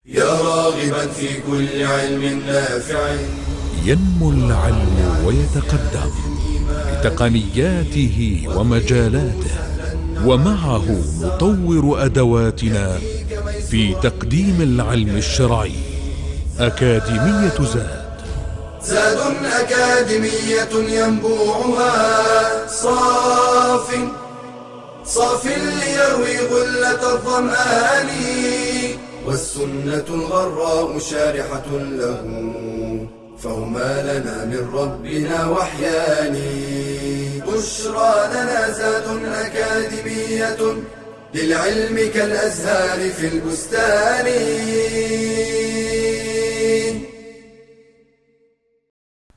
يا راغبا في كل علم نافع. ينمو العلم ويتقدم بتقنياته ومجالاته، ومعه نطور أدواتنا في تقديم العلم الشرعي. أكاديمية زاد أكاديمية ينبوعها صاف ليروي غلة الظمآن، والسنة الغراء شارحة له، فهما لنا من ربنا وحيان. بشرى لنا زاد أكاديمية للعلم كالأزهار في البستان.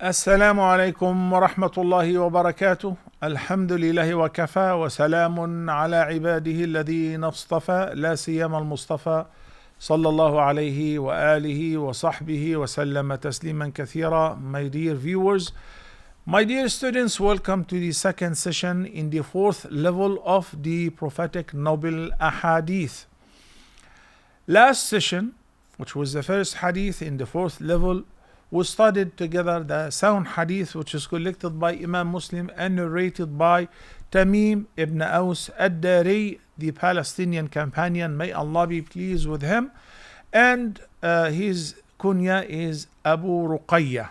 السلام عليكم ورحمة الله وبركاته. الحمد لله وكفى، وسلام على عباده الذين اصطفى، لا سيما المصطفى صلى الله عليه وآله وصحبه وسلم تسليما كثيرا. My dear viewers, my dear students, welcome to the second session in the fourth level of the prophetic noble Hadith. Last session, which was the first hadith in the fourth level, we studied together the sound hadith which is collected by Imam Muslim and narrated by Tamim ibn Aus ad-Dari, the Palestinian companion, may Allah be pleased with him, and his kunya is Abu Ruqayya.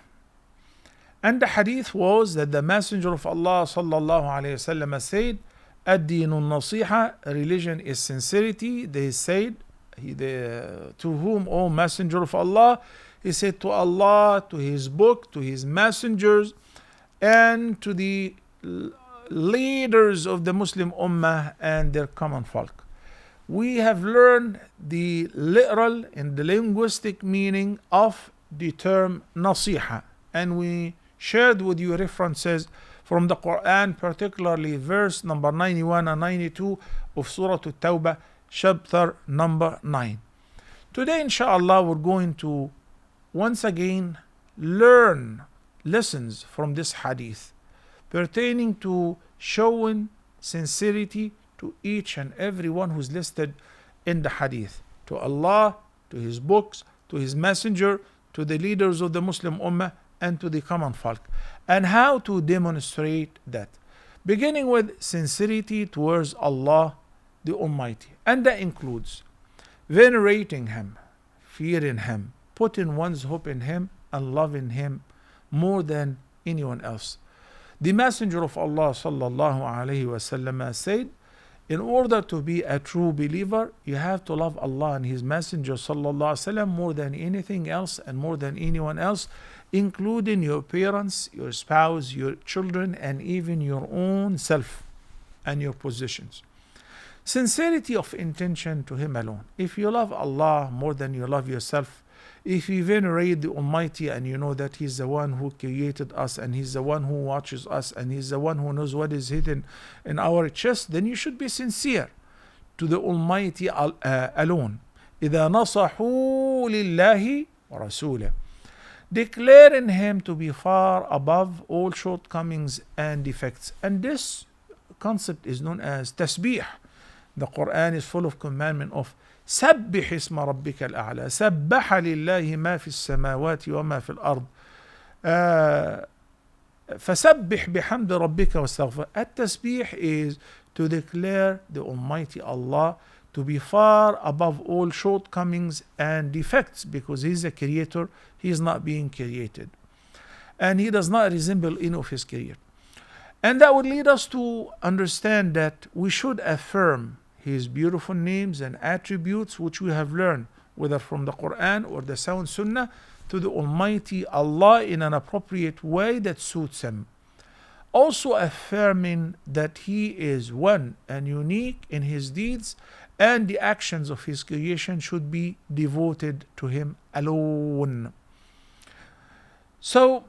And the hadith was that the Messenger of Allah sallallahu alayhi wasallam said, "Ad-dinu nasiha, religion is sincerity." They said, to whom, O Messenger of Allah? He said, to Allah, to His book, to His messengers, and to the leaders of the Muslim Ummah and their common folk. We have learned the literal and the linguistic meaning of the term nasiha, and we shared with you references from the Quran, particularly verse number 91 and 92 of Surah At-Tawbah, chapter number 9. Today, inshallah, we're going to once again learn lessons from this hadith pertaining to showing sincerity to each and every one who's listed in the hadith, to Allah, to His books, to His messenger, to the leaders of the Muslim Ummah, and to the common folk, and how to demonstrate that, beginning with sincerity towards Allah the Almighty. And that includes venerating Him, fearing Him, putting one's hope in Him, and loving Him more than anyone else. The Messenger of Allah sallallahu alaihi wasallam said, in order to be a true believer, you have to love Allah and His Messenger sallallahu alaihi wasallam more than anything else and more than anyone else, including your parents, your spouse, your children, and even your own self and your possessions. Sincerity of intention to Him alone. If you love Allah more than you love yourself, if you venerate the Almighty and you know that He's the one who created us and He's the one who watches us and He's the one who knows what is hidden in our chest, then you should be sincere to the Almighty alone. إِذَا نَصَحُوا لِلَّهِ وَرَسُولِهِ, declaring Him to be far above all shortcomings and defects. And this concept is known as tasbih. The Quran is full of commandment of سبح اسم ربك الأعلى سبح لله ما في السماوات وما في الأرض فسبح بحمد ربك واستغفر. التسبيح is to declare the Almighty Allah to be far above all shortcomings and defects, because He is a creator, He is not being created, and He does not resemble any of His creators. And that would lead us to understand that we should affirm His beautiful names and attributes which we have learned, whether from the Quran or the sound Sunnah, to the Almighty Allah in an appropriate way that suits Him. Also affirming that He is one and unique in His deeds, and the actions of His creation should be devoted to Him alone. So,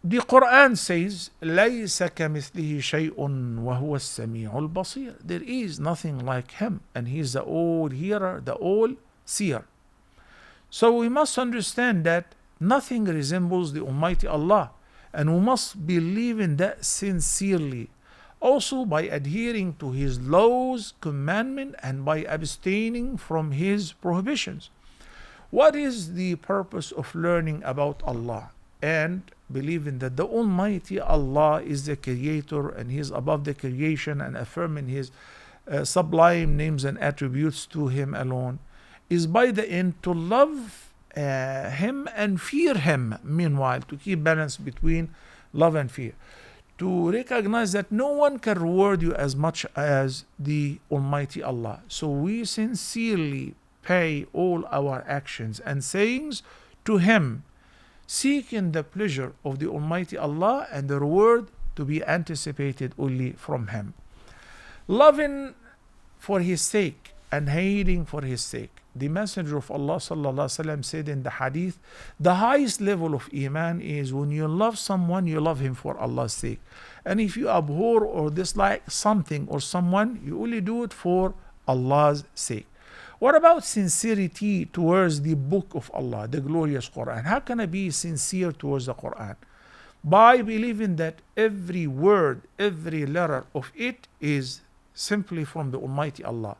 the Quran says, لَيْسَ كَمِثْلِهِ شَيْءٌ وَهُوَ السَّمِيعُ الْبَصِيرُ. There is nothing like Him, and He is the all-hearer, the all-seer. So we must understand that nothing resembles the Almighty Allah, and we must believe in that sincerely. Also by adhering to His laws, commandment, and by abstaining from His prohibitions. What is the purpose of learning about Allah and believing that the Almighty Allah is the creator and He is above the creation, and affirming His sublime names and attributes to Him alone, is by the end to love Him and fear Him, meanwhile to keep balance between love and fear, to recognize that no one can reward you as much as the Almighty Allah. So we sincerely pay all our actions and sayings to Him, seeking the pleasure of the Almighty Allah and the reward to be anticipated only from Him. Loving for His sake and hating for His sake. The Messenger of Allah ﷺ said in the Hadith, the highest level of Iman is when you love someone, you love him for Allah's sake. And if you abhor or dislike something or someone, you only do it for Allah's sake. What about sincerity towards the book of Allah, the glorious Quran? How can I be sincere towards the Quran? By believing that every word, every letter of it is simply from the Almighty Allah.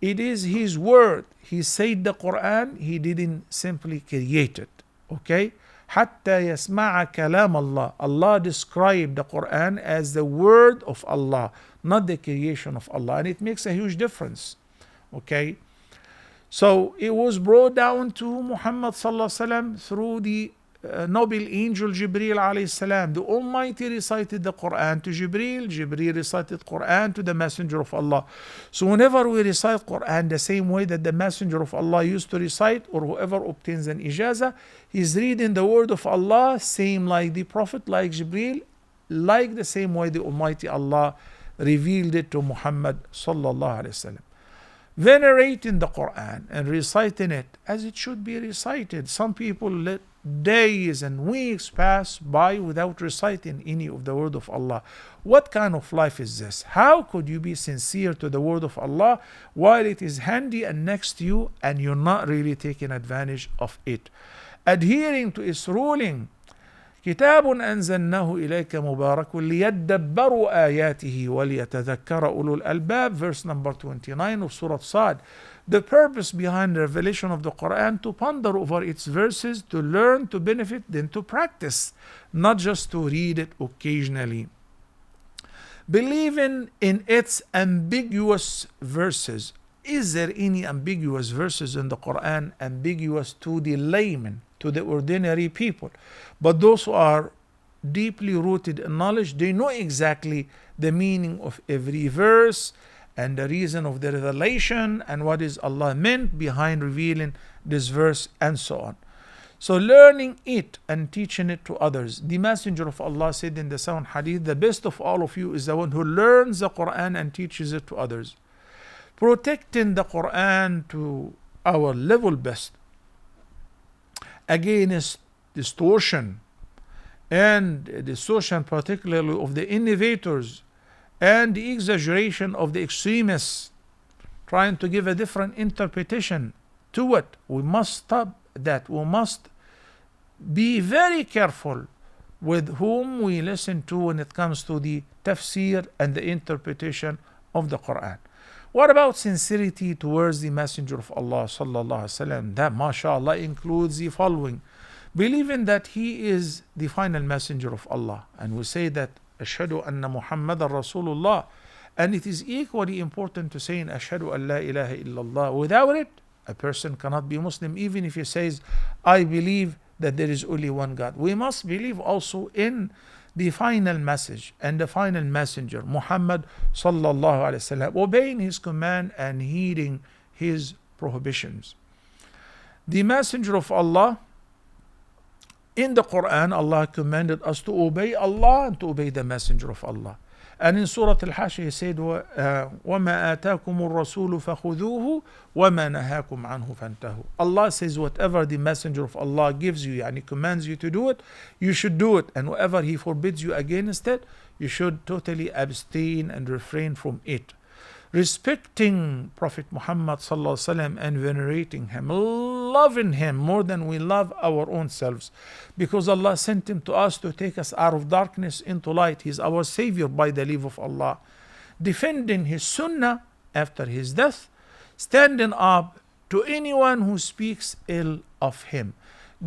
It is His word. He said the Quran, He didn't simply create it. Okay? حتى يسمع كلام الله. Allah described the Quran as the word of Allah, not the creation of Allah. And it makes a huge difference. Okay? So it was brought down to Muhammad through the noble angel Jibreel alayhi salam. The Almighty recited the Quran to Jibreel. Jibreel recited Quran to the Messenger of Allah. So whenever we recite Quran the same way that the Messenger of Allah used to recite, or whoever obtains an ijazah, he's reading the word of Allah, same like the Prophet, like Jibreel, like the same way the Almighty Allah revealed it to Muhammad sallallahu alayhi wasallam. Venerating the Quran and reciting it as it should be recited. Some people let days and weeks pass by without reciting any of the word of Allah. What kind of life is this? How could you be sincere to the word of Allah while it is handy and next to you and you're not really taking advantage of it? Adhering to its ruling. كتاب أنزلناه إليك مبارك ليدبروا آياته وليتذكر أولو الألباب, verse number 29 of Surah Sad. The purpose behind the revelation of the Quran, to ponder over its verses, to learn, to benefit, then to practice, not just to read it occasionally. Believing in its ambiguous verses. Is there any ambiguous verses in the Quran ambiguous to the layman, to the ordinary people? But those who are deeply rooted in knowledge, they know exactly the meaning of every verse and the reason of the revelation and what is Allah meant behind revealing this verse and so on. So learning it and teaching it to others. The Messenger of Allah said in the sound Hadith, the best of all of you is the one who learns the Quran and teaches it to others. Protecting the Quran to our level best against distortion, and distortion particularly of the innovators and the exaggeration of the extremists trying to give a different interpretation to it. We must stop that. We must be very careful with whom we listen to when it comes to the tafsir and the interpretation of the Quran. What about sincerity towards the Messenger of Allah sallallahu alaihi wasallam? That, mashallah, includes the following: believing that he is the final messenger of Allah, and we say that ashhadu anna Muhammadan Rasulullah, and it is equally important to say in ashhadu an la ilaha illallah. Without it, a person cannot be Muslim, even if he says, I believe that there is only one God. We must believe also in the final message and the final messenger, Muhammad sallallahu alaihi wasallam, obeying his command and heeding his prohibitions. The messenger of Allah, in the Quran, Allah commanded us to obey Allah and to obey the messenger of Allah. And in Surah Al-Hashr, He said, وَمَا آتَاكُمُ الرَّسُولُ فَخُذُوهُ وَمَا نَهَاكُمْ عَنْهُ فَانْتَهُوا. Allah says, whatever the messenger of Allah gives you, and He commands you to do it, you should do it. And whatever He forbids you against it, you should totally abstain and refrain from it. Respecting Prophet Muhammad sallallahu alaihi wasallam and venerating him, loving him more than we love our own selves, because Allah sent him to us to take us out of darkness into light. He is our savior by the leave of Allah. Defending his sunnah after his death, standing up to anyone who speaks ill of him,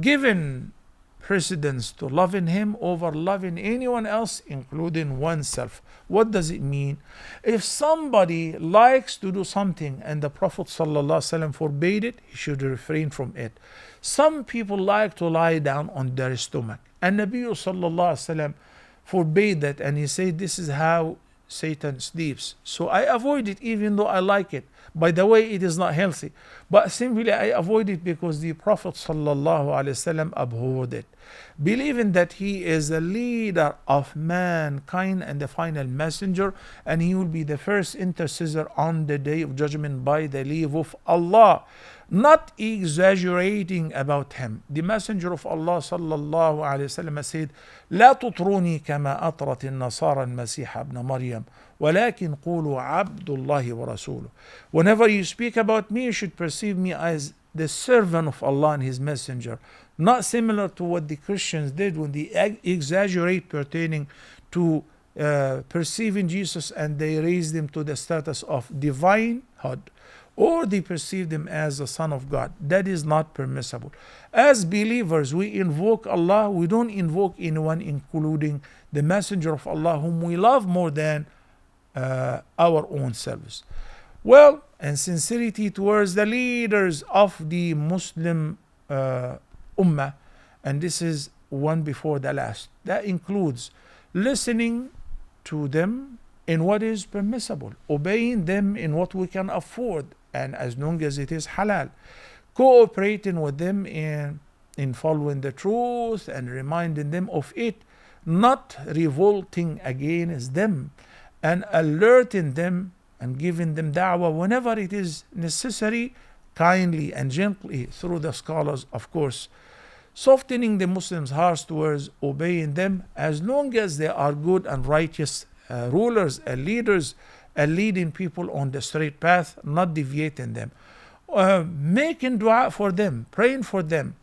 given precedence to loving him over loving anyone else, including oneself. What does it mean? If somebody likes to do something and the Prophet ﷺ forbade it, he should refrain from it. Some people like to lie down on their stomach, and Nabi ﷺ forbade that, and he said this is how Satan sleeps. So I avoid it even though I like it. By the way, it is not healthy, but simply I avoid it because the Prophet ﷺ abhorred it, believing that he is the leader of mankind and the final messenger, and he will be the first intercessor on the day of judgment by the leave of Allah. Not exaggerating about him. The Messenger of Allah sallallahu alayhi wasallam said, لا تطروني كما أطرت النصارى المسيح ابن مريم ولكن قولوا عبد الله ورسوله. Whenever you speak about me, you should perceive me as the servant of Allah and His Messenger. Not similar to what the Christians did when they exaggerate pertaining to perceiving Jesus, and they raised him to the status of divinehood, or they perceived him as the Son of God. That is not permissible. As believers, we invoke Allah. We don't invoke anyone, including the Messenger of Allah, whom we love more than our own selves. Well, and sincerity towards the leaders of the Muslim Ummah, and this is one before the last. That includes listening to them in what is permissible, obeying them in what we can afford, and as long as it is halal, cooperating with them in following the truth and reminding them of it, not revolting against them, and alerting them and giving them da'wah whenever it is necessary, kindly and gently through the scholars, of course, softening the Muslims' hearts towards obeying them as long as they are good and righteous rulers and leaders, and leading people on the straight path, not deviating them, making dua for them, praying for them.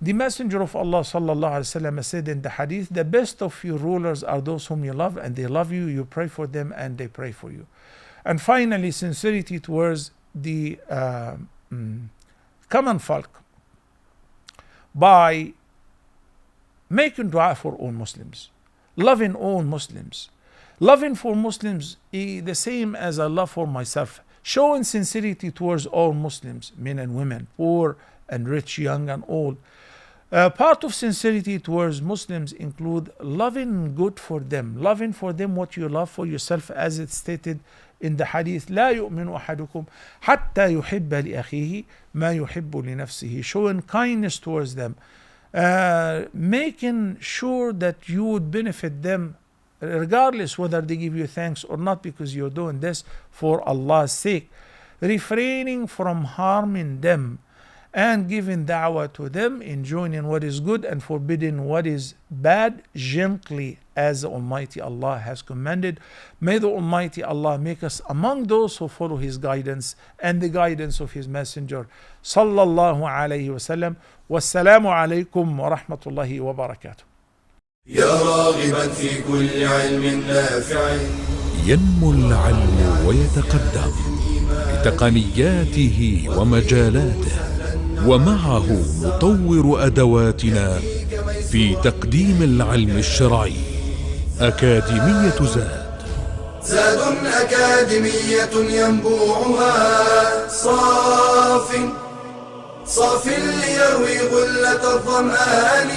The Messenger of Allah sallallahu alaihi wasallam said in the Hadith, the best of your rulers are those whom you love, and they love you, you pray for them, and they pray for you. And finally, sincerity towards the common folk by making dua for all Muslims, loving all Muslims. Loving for Muslims is the same as I love for myself. Showing sincerity towards all Muslims, men and women, poor and rich, young and old. Part of sincerity towards Muslims include loving good for them, loving for them what you love for yourself, as it's stated in the Hadith, لا يؤمن أحدكم حتى يحب لأخيه ما يحب لنفسه. Showing kindness towards them, making sure that you would benefit them regardless whether they give you thanks or not, because you're doing this for Allah's sake. Refraining from harming them and giving da'wah to them, enjoining what is good and forbidding what is bad gently, as the Almighty Allah has commanded. May the Almighty Allah make us among those who follow His guidance and the guidance of His Messenger sallallahu alayhi wasallam. Wassalamu alaykum wa rahmatullahi wa barakatuh. يا راغبا في كل علم نافع ينمو العلم ويتقدم بتقنياته ومجالاته، ومعه نطور أدواتنا في تقديم العلم الشرعي. أكاديمية زاد أكاديمية ينبوعها صاف ليروي غلة الظمآن،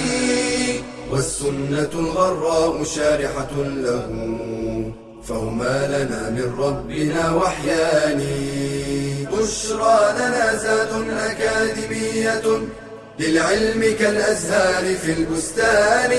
والسنة الغراء شارحة له، فهما لنا من ربنا وحيان. بشرى لنا زاد أكاديمية للعلم كالأزهار في البستان.